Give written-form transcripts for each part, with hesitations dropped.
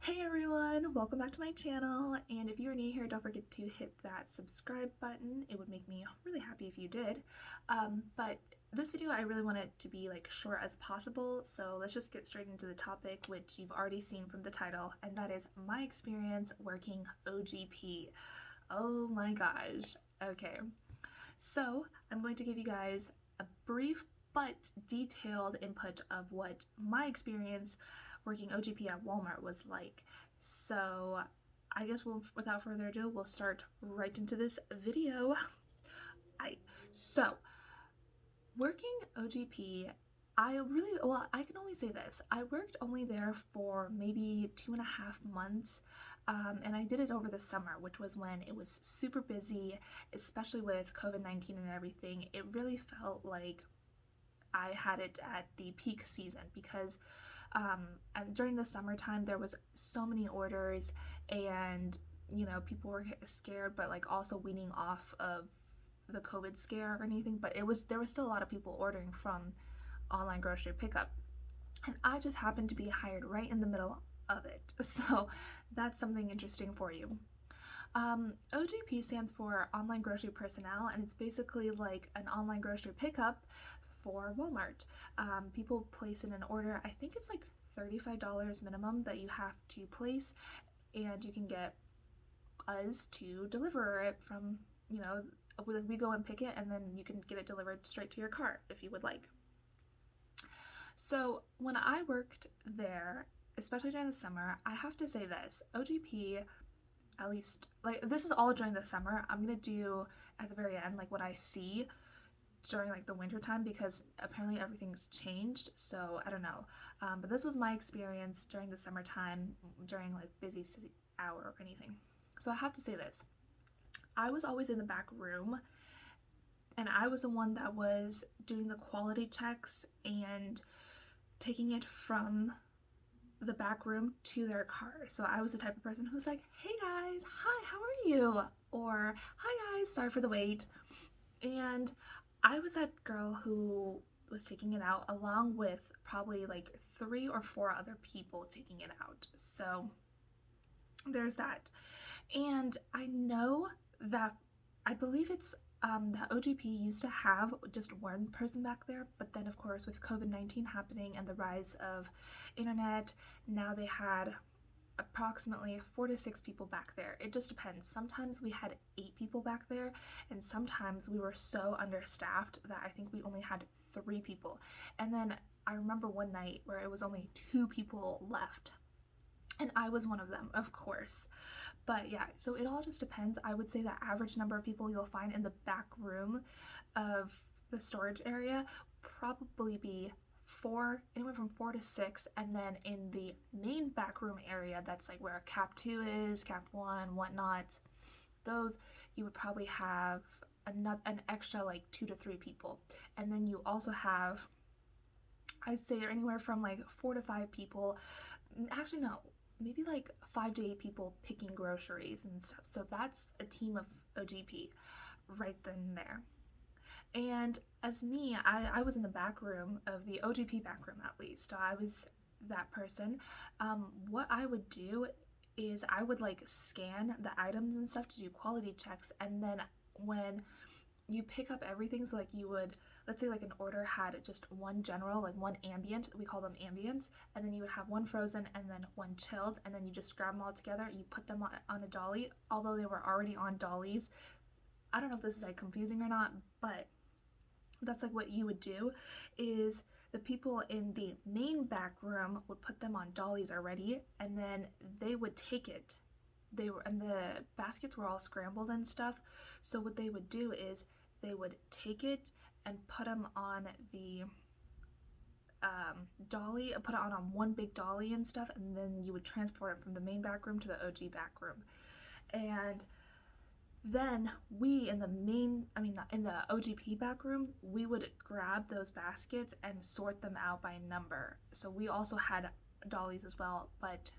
Hey everyone, welcome back to my channel, and if you're new here, don't forget to hit that subscribe button. It would make me really happy if you did. But this video I really want it to be like short as possible, so let's just get straight into the topic, which you've already seen from the title, and that is my experience working OGP. Oh my gosh. Okay, so I'm going to give you guys a brief but detailed input of what my experience working OGP at Walmart was like. So I guess without further ado, we'll start right into this video. So working OGP, I can only say this. I worked only there for maybe 2.5 months, and I did it over the summer, which was when it was super busy, especially with COVID-19 and everything. It really felt like I had it at the peak season because and during the summertime there was so many orders, and people were scared, but like also weaning off of the COVID scare or anything. But there was still a lot of people ordering from online grocery pickup, and I just happened to be hired right in the middle of it. So that's something interesting for you. OGP stands for Online Grocery Personnel, and it's basically like an online grocery pickup for Walmart. People place in an order. I think it's like $35 minimum that you have to place, and you can get us to deliver it from, we go and pick it, and then you can get it delivered straight to your car if you would like. So when I worked there, especially during the summer, I have to say this, OGP, at least, like, this is all during the summer. I'm gonna do at the very end like what I see during like the winter time, because apparently everything's changed, so I don't know. But this was my experience during the summertime, during like busy hour or anything. So I have to say this, I was always in the back room, and I was the one that was doing the quality checks and taking it from the back room to their car. So I was the type of person who was like, hey guys, hi, how are you? Or hi guys, sorry for the wait. And I was that girl who was taking it out along with probably like 3 or 4 other people taking it out. So there's that. And I know that I believe it's that OGP used to have just one person back there, but then of course with COVID-19 happening and the rise of internet, now they had approximately 4 to 6 people back there. It just depends. Sometimes we had 8 people back there, and sometimes we were so understaffed that I think we only had 3 people. And then I remember one night where it was only 2 people left, and I was one of them, of course. But yeah, so it all just depends. I would say the average number of people you'll find in the back room of the storage area probably be 4, anywhere from 4 to 6, and then in the main back room area, that's like where cap 2 is, cap 1, whatnot, those you would probably have an extra like 2 to 3 people. And then you also have, I'd say, anywhere from like 4 to 5 people, actually no, maybe like 5 to 8 people picking groceries and stuff. So that's a team of OGP right then and there. And as me, I was in the back room of the OGP back room, at least. So I was that person. What I would do is I would like scan the items and stuff to do quality checks, and then when you pick up everything, so like you would, let's say like an order had just one general, like one ambient, we call them ambients, and then you would have one frozen and then one chilled, and then you just grab them all together, you put them on a dolly, although they were already on dollies. I don't know if this is like confusing or not, but that's like what you would do, is the people in the main back room would put them on dollies already, and then they would take it. And the baskets were all scrambled and stuff, so what they would do is they would take it and put them on the dolly, put it on one big dolly and stuff, and then you would transport it from the main back room to the OG back room. And then we in the OGP back room, we would grab those baskets and sort them out by number. So we also had dollies as well, but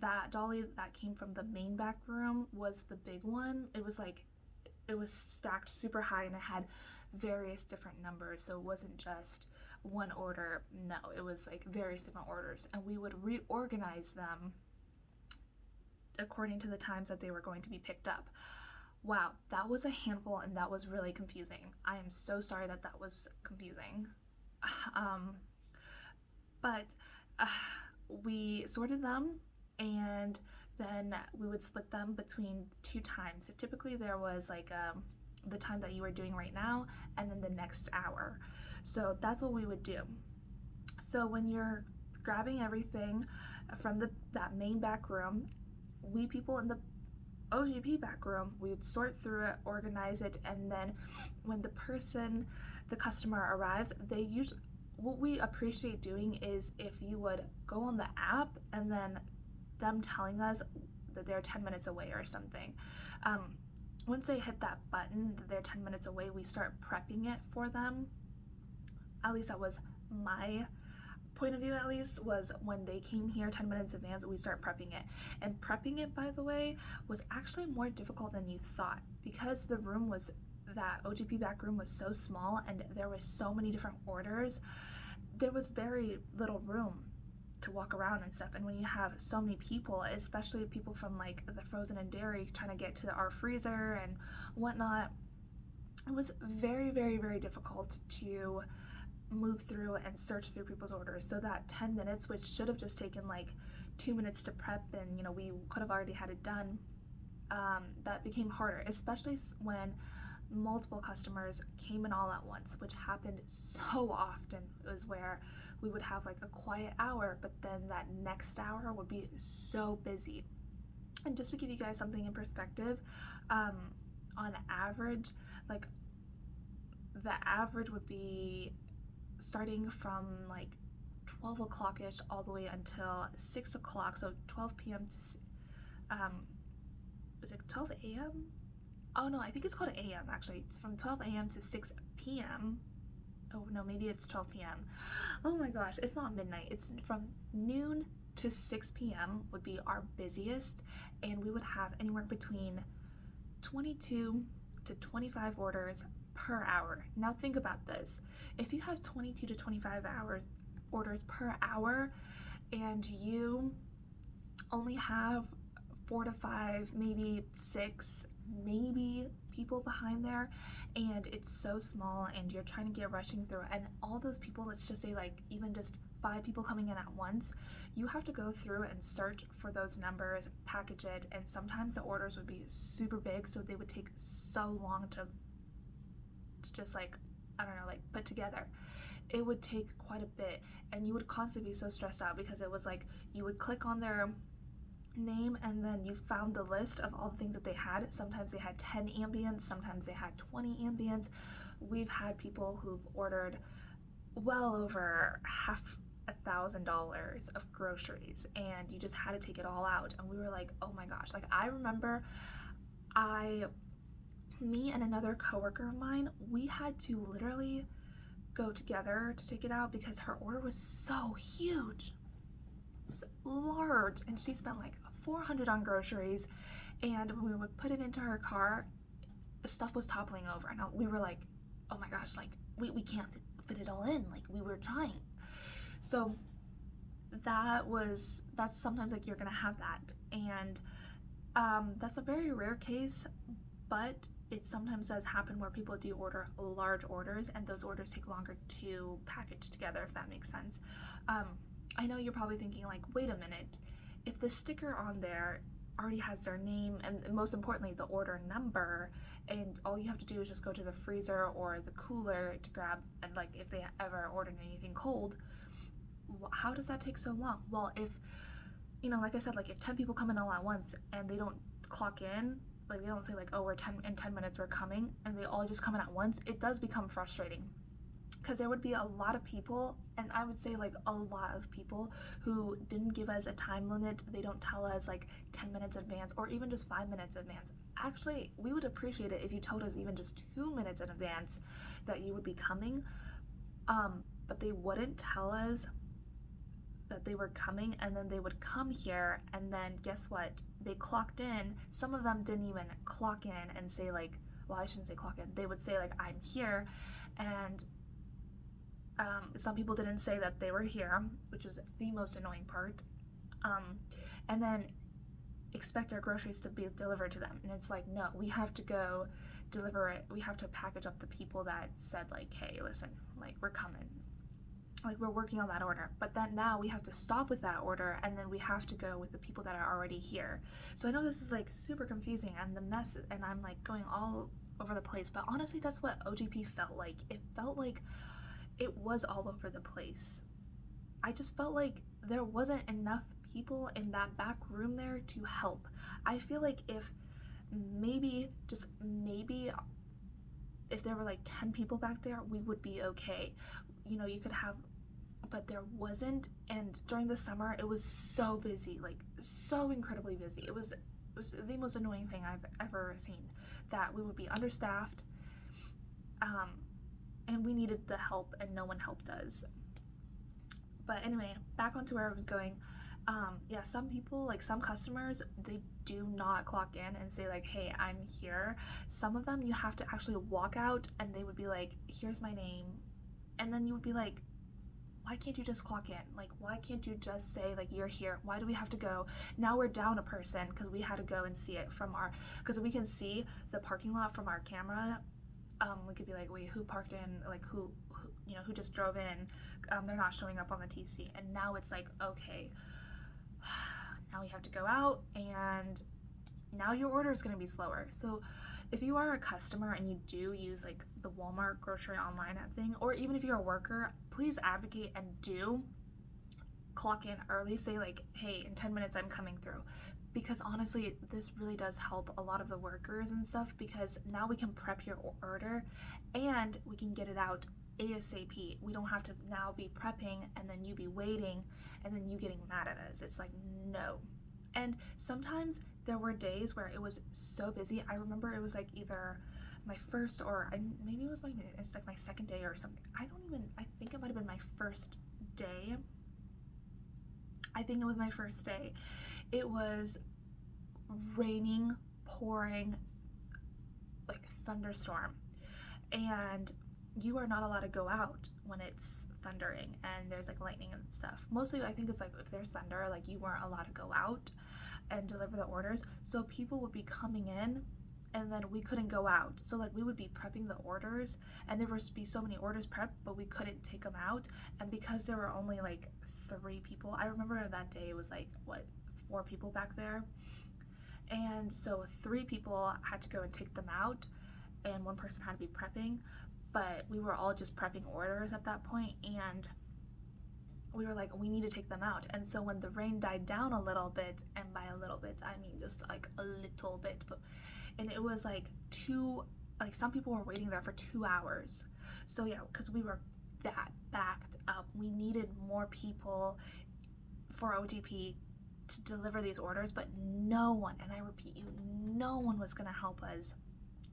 that dolly that came from the main back room was the big one. It was stacked super high, and it had various different numbers, so it wasn't just one order. No, it was like various different orders, and we would reorganize them according to the times that they were going to be picked up. Wow, that was a handful and that was really confusing. I am so sorry that that was confusing. Um, but uh, we sorted them, and then we would split them between 2 times. So typically there was like the time that you are doing right now and then the next hour. So that's what we would do. So when you're grabbing everything from that main back room, we people in the OGP back room, we would sort through it, organize it, and then when the customer arrives, they usually, what we appreciate doing is if you would go on the app and then them telling us that they're 10 minutes away or something. Once they hit that button that they're 10 minutes away, we start prepping it for them. At least that was my point of view, at least, was when they came here 10 minutes in advance, we start prepping it. And prepping it, by the way, was actually more difficult than you thought, because that OGP back room was so small and there were so many different orders. There was very little room to walk around and stuff, and when you have so many people, especially people from like the frozen and dairy trying to get to our freezer and whatnot, it was very, very, very difficult to move through and search through people's orders. So that 10 minutes, which should have just taken like 2 minutes to prep, and we could have already had it done, that became harder, especially when multiple customers came in all at once, which happened so often. It was where we would have like a quiet hour, but then that next hour would be so busy. And just to give you guys something in perspective, on average, like the average would be starting from like 12 o'clock-ish all the way until 6 o'clock, so 12 p.m. to, was it 12 a.m.? Oh no, I think it's called a.m. actually. It's from 12 a.m. to 6 p.m. Oh no, maybe it's 12 p.m. Oh my gosh, it's not midnight. It's from noon to 6 p.m. would be our busiest, and we would have anywhere between 22 to 25 orders per hour. Now think about this. If you have 22 to 25 orders per hour, and you only have 4 to 5, maybe 6, maybe people behind there, and it's so small and you're trying to get rushing through, and all those people, let's just say like even just 5 people coming in at once, you have to go through and search for those numbers, package it, and sometimes the orders would be super big, so they would take so long to just like, I don't know, like put together. It would take quite a bit, and you would constantly be so stressed out, because it was like you would click on their name and then you found the list of all the things that they had. Sometimes they had 10 ambients, sometimes they had 20 ambients. We've had people who've ordered well over $1,000 of groceries, and you just had to take it all out, and we were like, oh my gosh. Like, I remember me and another coworker of mine, we had to literally go together to take it out because her order was so huge. It was large, and she spent like $400 on groceries, and when we would put it into her car, stuff was toppling over, and we were like, oh my gosh, like we can't fit it all in, like we were trying. So that's sometimes like you're gonna have that, and that's a very rare case, but it sometimes does happen where people do order large orders, and those orders take longer to package together, if that makes sense. I know you're probably thinking like, wait a minute, if the sticker on there already has their name and most importantly the order number, and all you have to do is just go to the freezer or the cooler to grab, and like if they ever ordered anything cold, how does that take so long? Well, if like I said, like if 10 people come in all at once and they don't clock in, like they don't say like, oh, in 10 minutes we're coming, and they all just come in at once, it does become frustrating, because there would be a lot of people, and I would say like a lot of people who didn't give us a time limit. They don't tell us like 10 minutes advance or even just 5 minutes advance. Actually, we would appreciate it if you told us even just 2 minutes in advance that you would be coming, but they wouldn't tell us that they were coming, and then they would come here, and then guess what? They clocked in. Some of them didn't even clock in and say like, well, I shouldn't say clock in. They would say like, I'm here, and some people didn't say that they were here, which was the most annoying part. And then expect our groceries to be delivered to them. And it's like, no, we have to go deliver it. We have to package up the people that said like, hey, listen, like we're coming, like we're working on that order. But then now we have to stop with that order, and then we have to go with the people that are already here. So I know this is like super confusing and the mess, and I'm like going all over the place, but honestly that's what OGP felt like. It felt like it was all over the place. I just felt like there wasn't enough people in that back room there to help. I feel like if maybe, just maybe, if there were like 10 people back there, we would be okay. You know, you could have, but there wasn't. And during the summer, it was so busy, like so incredibly busy. It was the most annoying thing I've ever seen, that we would be understaffed, and we needed the help, and no one helped us. But anyway, back onto where I was going. Yeah, some people, like some customers, they do not clock in and say like, hey, I'm here. Some of them you have to actually walk out, and they would be like, here's my name. And then you would be like, why can't you just clock in? Like, why can't you just say like, you're here? Why do we have to go? Now we're down a person because we had to go and see it from our, because we can see the parking lot from our camera. We could be like, wait, who parked in? Like who you know, who just drove in? They're not showing up on the TC. And now it's like, okay, now we have to go out, and now your order is going to be slower. So if you are a customer and you do use like the Walmart grocery online thing, or even if you're a worker, please advocate and do clock in early. Say like, hey, in 10 minutes I'm coming through. Because honestly, this really does help a lot of the workers and stuff, because now we can prep your order and we can get it out ASAP. We don't have to now be prepping and then you be waiting and then you getting mad at us. It's like, no. And sometimes there were days where it was so busy. I remember it was like either my first, or maybe it's like my second day or something. I think it might have been my first day. I think it was my first day. It was raining, pouring, like thunderstorm, and you are not allowed to go out when it's thundering and there's like lightning and stuff. Mostly I think it's like if there's thunder, like you weren't allowed to go out and deliver the orders. So people would be coming in and then we couldn't go out. So like we would be prepping the orders, and there would be so many orders prepped, but we couldn't take them out. And because there were only like 3 people, I remember that day it was like, what, 4 people back there. And so 3 people had to go and take them out, and 1 person had to be prepping. But we were all just prepping orders at that point, and we were like, we need to take them out. And so when the rain died down a little bit, and by a little bit I mean just like a little bit, and it was like some people were waiting there for 2 hours. So yeah, because we were that backed up, we needed more people for OGP to deliver these orders, but no one, and I repeat you, no one was gonna help us.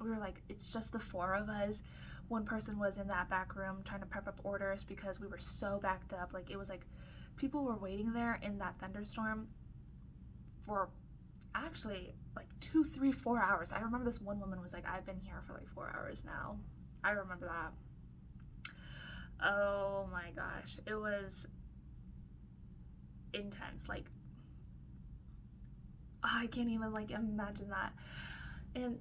We were like, it's just the 4 of us. 1 person was in that back room trying to prep up orders because we were so backed up. Like, it was like people were waiting there in that thunderstorm for actually like 2, 3, 4 hours. I remember this one woman was like, I've been here for like 4 hours now. I remember that. Oh my gosh, it was intense. Like, I can't even like imagine that. And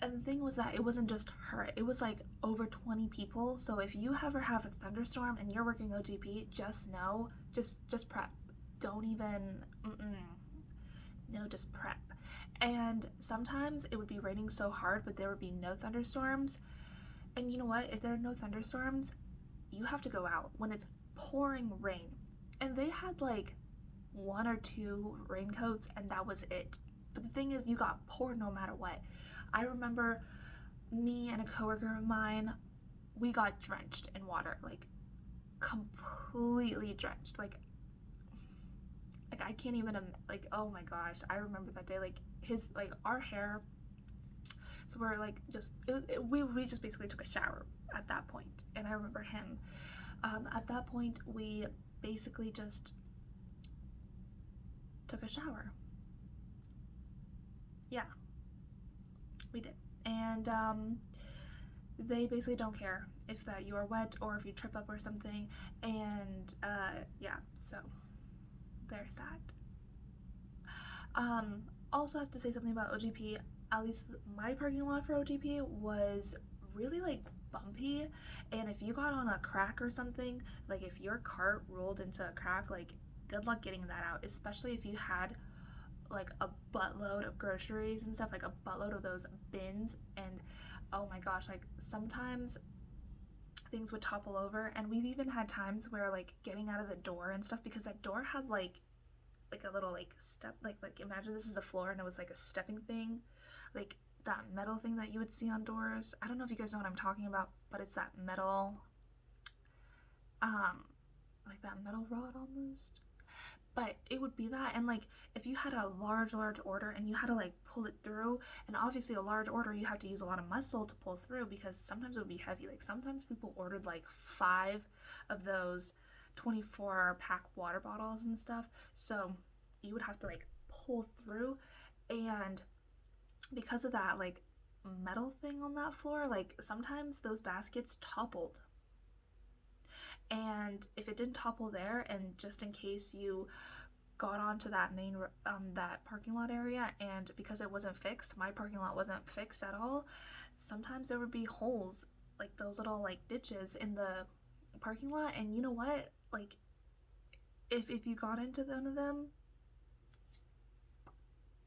the thing was that it wasn't just her, it was like over 20 people. So if you ever have a thunderstorm and you're working OGP, just know, just prep. Don't even, no, just prep. And sometimes it would be raining so hard, but there would be no thunderstorms. And you know what? If there are no thunderstorms, you have to go out when it's pouring rain. And they had like 1 or 2 raincoats, and that was it. But the thing is, you got poured no matter what. I remember me and a coworker of mine, we got drenched in water, like completely drenched. Like I can't even, like, oh my gosh, I remember that day, like our hair. So we're like we just basically took a shower at that point, and I remember him. At that point, we basically just took a shower. Yeah. We did. And they basically don't care if that you are wet or if you trip up or something. And yeah, so there's that. also have to say something about OGP. At least my parking lot for OGP was really like bumpy, and if you got on a crack or something, like if your cart rolled into a crack, like good luck getting that out, especially if you had like a buttload of groceries and stuff, like a buttload of those bins. And oh my gosh, like sometimes things would topple over, and we've even had times where like getting out of the door and stuff, because that door had like a little like step, like imagine this is the floor and it was like a stepping thing, like that metal thing that you would see on doors. I don't know if you guys know what I'm talking about, but it's that metal, um like that metal rod almost. But it would be that, and like if you had a large order and you had to like pull it through, and obviously a large order you have to use a lot of muscle to pull through, because sometimes it would be heavy. Like sometimes people ordered like 5 of those 24 pack water bottles and stuff, so you would have to like pull through. And because of that like metal thing on that floor, like sometimes those baskets toppled. And if it didn't topple there, and just in case you got onto that main that parking lot area, and because it wasn't fixed, my parking lot wasn't fixed at all, sometimes there would be holes, like those little like ditches in the parking lot. And you know what, like if you got into one of them,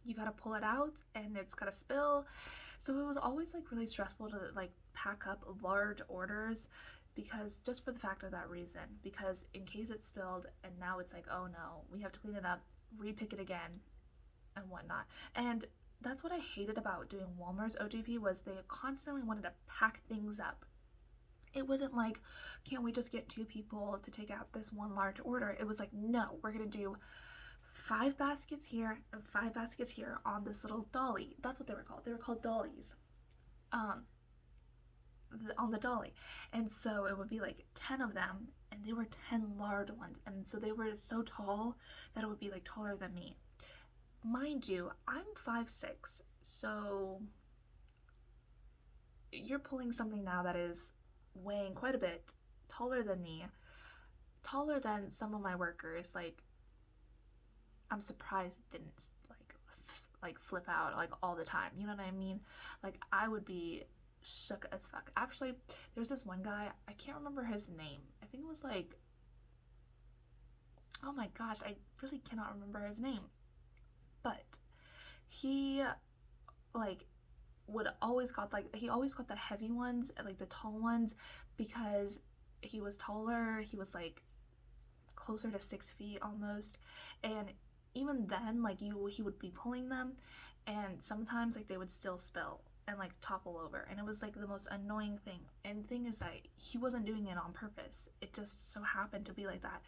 you gotta pull it out and it's gonna spill. So it was always like really stressful to like pack up large orders, because just for the fact of that reason, because in case it spilled and now it's like, oh no, we have to clean it up, repick it again, and whatnot. And that's what I hated about doing Walmart's OGP, was they constantly wanted to pack things up. It wasn't like, can't we just get 2 people to take out this one large order? It was like, no, we're gonna do 5 baskets here and 5 baskets here on this little dolly. That's what they were called. They were called dollies. Um, on the dolly. And so it would be like 10 of them, and they were 10 large ones. And so they were so tall that it would be like taller than me. Mind you, I'm 5'6", so you're pulling something now that is weighing quite a bit taller than me, taller than some of my workers. Like, I'm surprised it didn't like flip out like all the time. You know what I mean? Like I would be shook as fuck. Actually, there's this one guy, I can't remember his name. I think it was like, oh my gosh, I really cannot remember his name. But he like would always got like, he always got the heavy ones, like the tall ones, because he was taller. He was like closer to 6 feet almost. And even then, like he would be pulling them, and sometimes like they would still spill and like topple over, and it was like the most annoying thing. And the thing is that he wasn't doing it on purpose, it just so happened to be like that.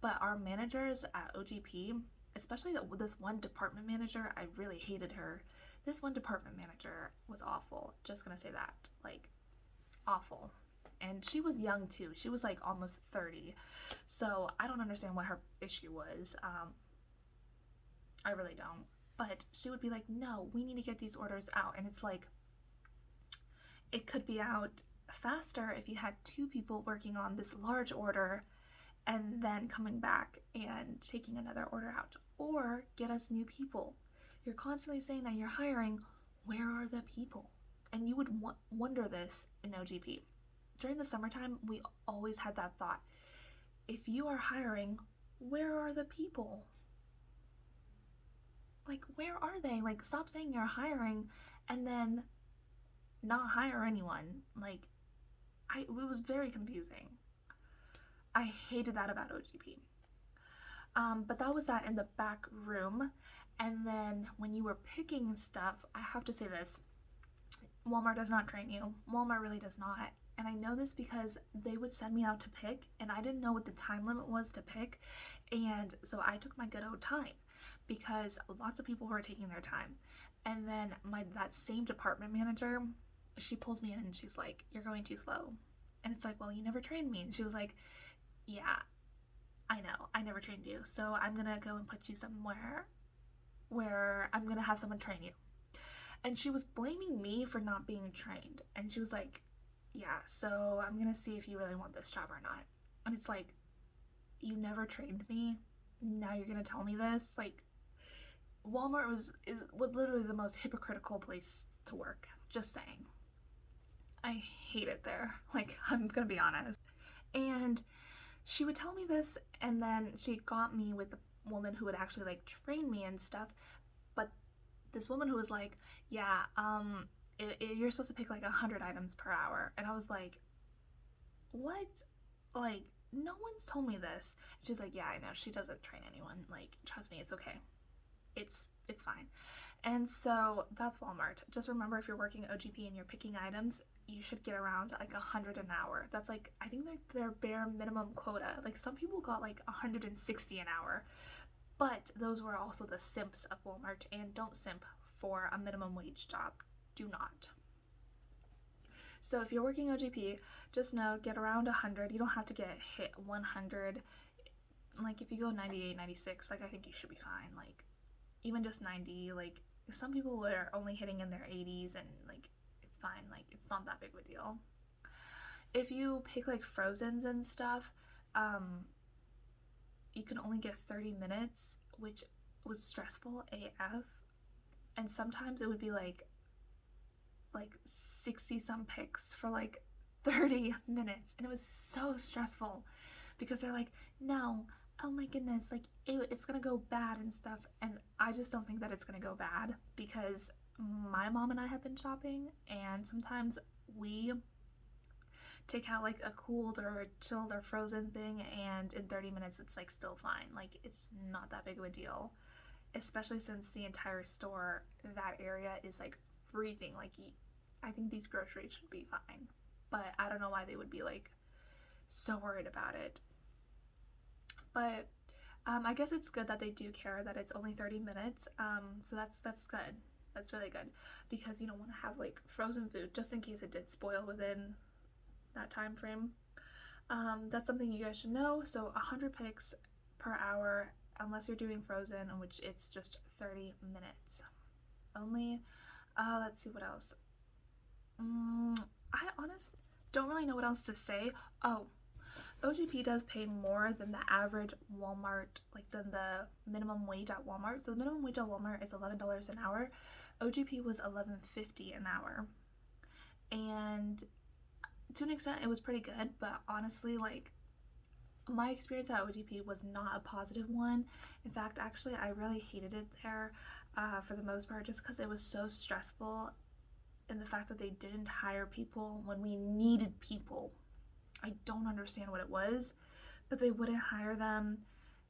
But our managers at OGP, especially this one department manager, I really hated her. This one department manager was awful, just gonna say that, like awful. And she was young too, she was like almost 30, so I don't understand what her issue was. I really don't. But she would be like, no, we need to get these orders out. And it's like, it could be out faster if you had 2 people working on this large order and then coming back and taking another order out. Or get us new people. You're constantly saying that you're hiring. Where are the people? And you would wonder this in OGP. During the summertime, we always had that thought. If you are hiring, where are the people? Like, where are they? Like, stop saying you're hiring and then not hire anyone. Like, it was very confusing. I hated that about OGP. But that was that in the back room. And then when you were picking stuff, I have to say this, Walmart does not train you. Walmart really does not. And I know this because they would send me out to pick, and I didn't know what the time limit was to pick. And so I took my good old time, because lots of people were taking their time. And then that same department manager, she pulls me in and she's like, you're going too slow. And it's like, well, you never trained me. And she was like, yeah, I know, I never trained you, so I'm gonna go and put you somewhere where I'm gonna have someone train you. And she was blaming me for not being trained. And she was like, yeah, so I'm gonna see if you really want this job or not. And it's like, you never trained me, now you're gonna tell me this? Like, Walmart was literally the most hypocritical place to work. Just saying. I hate it there. Like, I'm gonna be honest. And she would tell me this, and then she got me with a woman who would actually like train me and stuff. But this woman who was like, yeah, you're supposed to pick like 100 items per hour, and I was like, what? Like, no one's told me this. She's like, yeah, I know. She doesn't train anyone. Like, trust me, it's okay. It's fine. And so that's Walmart. Just remember, if you're working OGP and you're picking items, you should get around like 100 an hour. That's like, I think their bare minimum quota. Like, some people got like 160 an hour, but those were also the simps of Walmart. And don't simp for a minimum wage job. Do not. So if you're working OGP, just know, get around 100. You don't have to get hit 100. Like, if you go 98, 96, like, I think you should be fine. Like, even just 90, like, some people are only hitting in their 80s, and like, it's fine. Like, it's not that big of a deal. If you pick like frozens and stuff, you can only get 30 minutes, which was stressful AF. And sometimes it would be like 60 some picks for like 30 minutes, and it was so stressful because they're like, no, oh my goodness, like it's gonna go bad and stuff. And I just don't think that it's gonna go bad, because my mom and I have been shopping, and sometimes we take out like a cooled or chilled or frozen thing, and in 30 minutes it's like still fine. Like, it's not that big of a deal, especially since the entire store, that area is like freezing. Like, I think these groceries should be fine, but I don't know why they would be like so worried about it. But I guess it's good that they do care that it's only 30 minutes. So that's good. That's really good, because you don't want to have like frozen food just in case it did spoil within that time frame. That's something you guys should know. So 100 picks per hour, unless you're doing frozen, in which it's just 30 minutes only. Let's see what else. I honestly don't really know what else to say. Oh, OGP does pay more than the average Walmart, like than the minimum wage at Walmart. So the minimum wage at Walmart is $11 an hour. OGP was $11.50 an hour. And to an extent it was pretty good, but honestly, like, my experience at OGP was not a positive one. In fact, actually, I really hated it there for the most part, just because it was so stressful, and the fact that they didn't hire people when we needed people. I don't understand what it was, but they wouldn't hire them,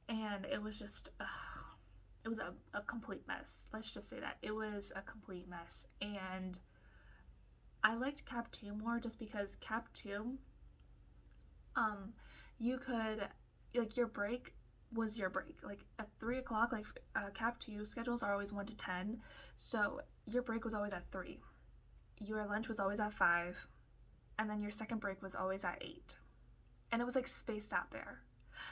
and it was just, it was a complete mess. Let's just say that. It was a complete mess, and I liked Cap 2 more, just because Cap 2, you could, like, your break was your break. Like, at 3 o'clock, like, Cap 2 schedules are always 1 to 10, so your break was always at 3. Your lunch was always at 5, and then your second break was always at 8. And it was like spaced out there.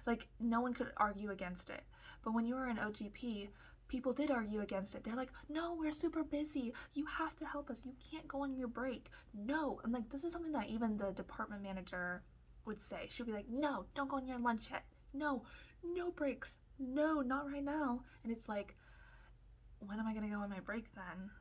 Like, no one could argue against it. But when you were in OGP, people did argue against it. They're like, no, we're super busy. You have to help us. You can't go on your break. No. And like, this is something that even the department manager would say. She'd be like, no, don't go on your lunch yet. No, no breaks. No, not right now. And it's like, when am I gonna go on my break then?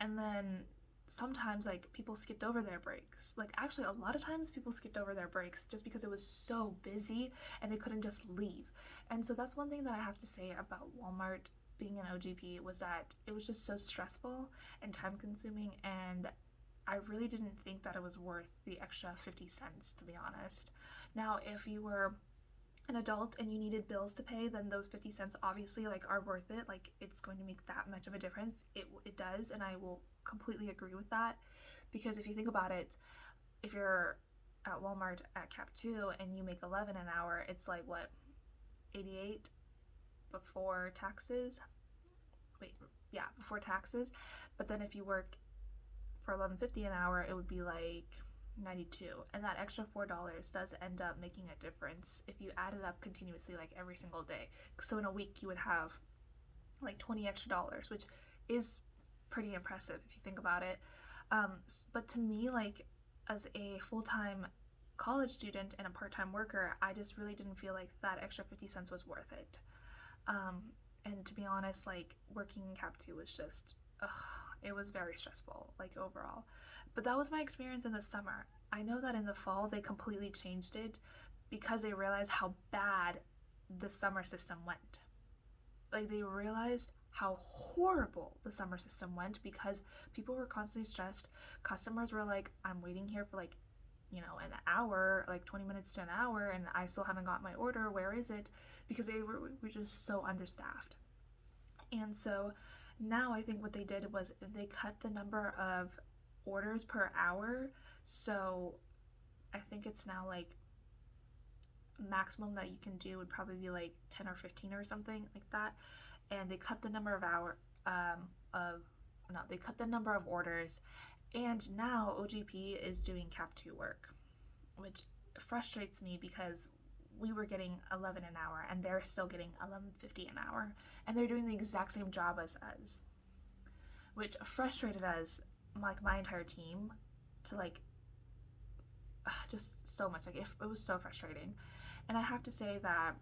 And then sometimes, like, people skipped over their breaks. Like, actually, a lot of times people skipped over their breaks just because it was so busy and they couldn't just leave. And so that's one thing that I have to say about Walmart being an OGP, was that it was just so stressful and time consuming, and I really didn't think that it was worth the extra 50 cents, to be honest. Now, if you were an adult and you needed bills to pay, then those 50 cents obviously, like, are worth it. Like, it's going to make that much of a difference. It does, and I will completely agree with that, because if you think about it, if you're at Walmart at Cap 2 and you make 11 an hour, it's like, what, 88 before taxes? Wait, yeah, before taxes. But then if you work for $11.50 an hour, it would be like 92, and that extra $4 does end up making a difference if you add it up continuously, like every single day. So in a week you would have like 20 extra dollars, which is pretty impressive if you think about it. But to me, like, as a full-time college student and a part-time worker, I just really didn't feel like that extra 50 cents was worth it. And to be honest, like working in Cap 2 was just, ugh, it was very stressful, like overall. But that was my experience in the summer. I know that in the fall they completely changed it because they realized how bad the summer system went. Like they realized how horrible the summer system went because people were constantly stressed. Customers were like, I'm waiting here for like, an hour, like 20 minutes to an hour, and I still haven't got my order. Where is it? Because they were just so understaffed. And so now I think what they did was they cut the number of orders per hour. So I think it's now like maximum that you can do would probably be like 10 or 15 or something like that. And they cut the number of they cut the number of orders. And now OGP is doing Cap 2 work, which frustrates me because we were getting 11 an hour and they're still getting 11.50 an hour, and they're doing the exact same job as us, which frustrated us, like my entire team, to like just so much. Like it was so frustrating. And I have to say that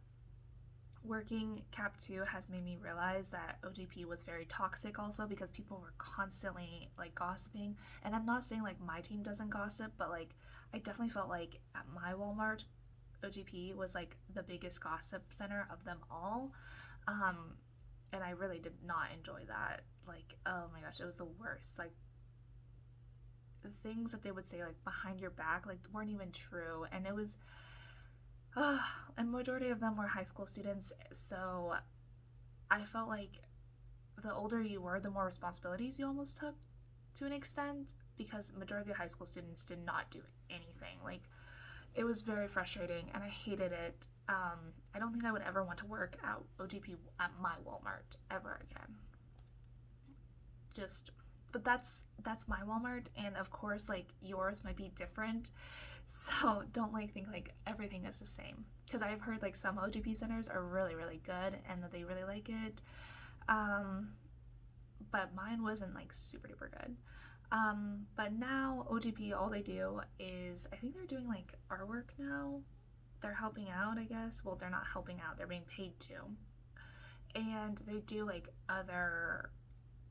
working Cap 2 has made me realize that OGP was very toxic also, because people were constantly like gossiping. And I'm not saying like my team doesn't gossip, but like I definitely felt like at my Walmart, OGP was like the biggest gossip center of them all. And I really did not enjoy that. Like, oh my gosh, it was the worst. Like the things that they would say like behind your back like weren't even true, and it was and majority of them were high school students, so I felt like the older you were, the more responsibilities you almost took to an extent, because majority of high school students did not do anything. Like it was very frustrating and I hated it. I don't think I would ever want to work at OGP at my Walmart ever again. But that's my Walmart, and of course like yours might be different, so don't like think like everything is the same, because I've heard like some OGP centers are really really good and that they really like it, but mine wasn't like super duper good. But now OGP, all they do is, I think they're doing like our work now. They're helping out, I guess. Well, they're not helping out, they're being paid to, and they do like other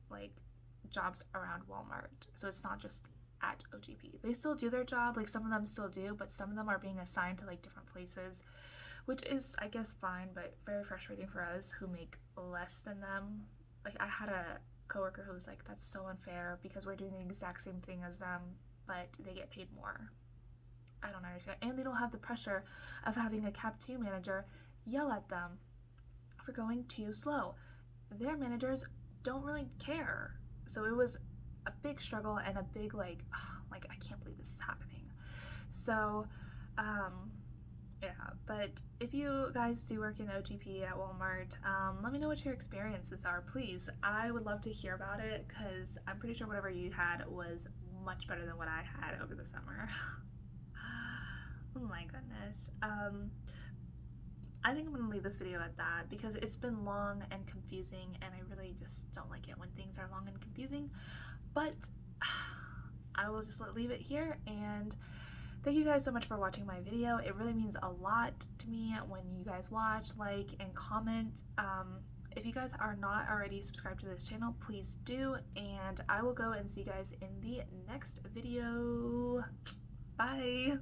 like jobs around Walmart, so it's not just at OGP. They still do their job, like some of them still do, but some of them are being assigned to like different places, which is I guess fine, but very frustrating for us who make less than them. Like I had a coworker who was like, that's so unfair because we're doing the exact same thing as them, but they get paid more. I don't understand. And they don't have the pressure of having a Cap 2 manager yell at them for going too slow. Their managers don't really care. So it was a big struggle and a big like I can't believe this is happening. So yeah, but if you guys do work in OGP at Walmart, let me know what your experiences are, please. I would love to hear about it, because I'm pretty sure whatever you had was much better than what I had over the summer. Oh my goodness. I think I'm gonna leave this video at that because it's been long and confusing, and I really just don't like it when things are long and confusing. But I will just leave it here, and thank you guys so much for watching my video. It really means a lot to me when you guys watch, like, and comment. If you guys are not already subscribed to this channel, please do, and I will go and see you guys in the next video. Bye!